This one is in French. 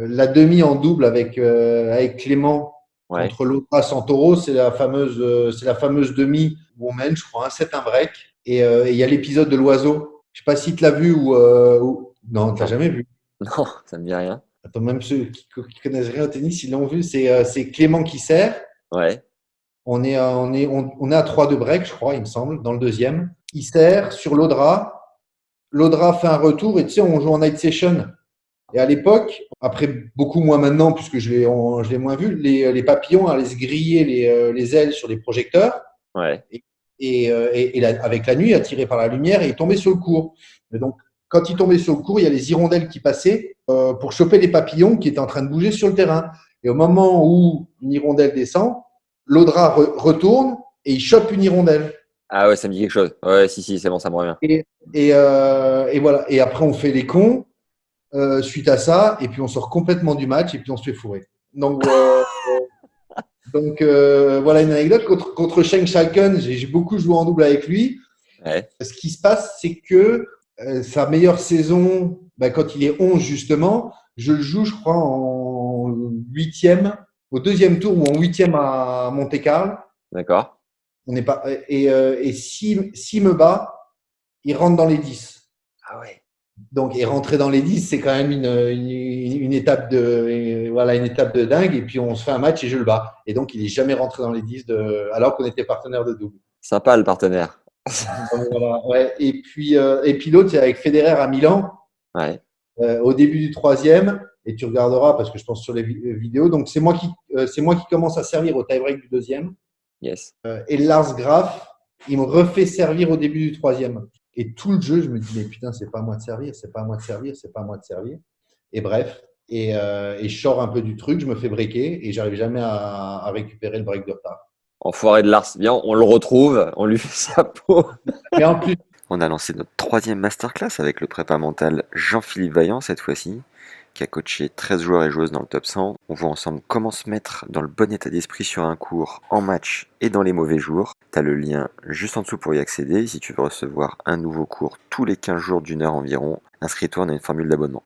La demi en double avec Clément Ouais. contre l'Opra Santoro, c'est la fameuse demi où on mène, je crois, un set, un break. Et il y a l'épisode de l'oiseau. Je sais pas si tu l'as vu non, tu l'as Non. jamais vu. Non, ça me dit rien. Attends, même ceux qui connaissent rien au tennis, ils l'ont vu. C'est Clément qui sert. Ouais. On est à 3 de break, je crois, il me semble, dans le deuxième. Il sert sur l'Audra. L'Audra fait un retour et tu sais, on joue en night session. Et à l'époque, après beaucoup moins maintenant, puisque je l'ai moins vu, les papillons allaient se griller les ailes sur les projecteurs Ouais. et, avec la nuit, attirés par la lumière, et ils tombaient sur le court. Et donc, quand ils tombaient sur le court, il y a les hirondelles qui passaient pour choper les papillons qui étaient en train de bouger sur le terrain. Et au moment où une hirondelle descend, l'Audra retourne et il chope une hirondelle. Ah ouais, ça me dit quelque chose. Ouais, si, si, c'est bon, ça me revient. Et voilà. Et après, on fait les cons suite à ça, et puis on sort complètement du match, et puis on se fait fourrer. Donc, voilà une anecdote. Contre Sheng Shalken, j'ai beaucoup joué en double avec lui. Ouais. Ce qui se passe, c'est que sa meilleure saison, bah, quand il est 11 justement, je le joue, je crois, en huitième, au deuxième tour ou en huitième à Monte-Carlo. D'accord. On n'est pas, et s'il me bat, il rentre dans les 10. Ah ouais. Donc, et rentrer dans les 10, c'est quand même une étape voilà, une étape de dingue. Et puis, on se fait un match et je le bats. Et donc, il n'est jamais rentré dans les 10 alors qu'on était partenaire de double. Sympa le partenaire. Donc, voilà, ouais. Et puis l'autre, c'est avec Federer à Milan, Ouais. au début du troisième. Et tu regarderas parce que je pense sur les vidéos. Donc, c'est moi qui commence à servir au tie-break du deuxième. Yes. Et Lars Graf, il me refait servir au début du troisième. Et tout le jeu, je me dis, mais putain, c'est pas à moi de servir, c'est pas à moi de servir, c'est pas à moi de servir. Et bref, et je sors un peu du truc, je me fais breaker et j'arrive jamais à récupérer le break de retard. Enfoiré de Lars. Bien, on le retrouve, on lui fait sa peau. Mais en plus, On a lancé notre troisième masterclass avec le prépa mental Jean-Philippe Vaillant cette fois-ci, qui a coaché 13 joueurs et joueuses dans le top 100. On voit ensemble comment se mettre dans le bon état d'esprit sur un cours, en match et dans les mauvais jours. T'as le lien juste en dessous pour y accéder. Si tu veux recevoir un nouveau cours tous les 15 jours d'1 heure environ, inscris-toi, on a une formule d'abonnement.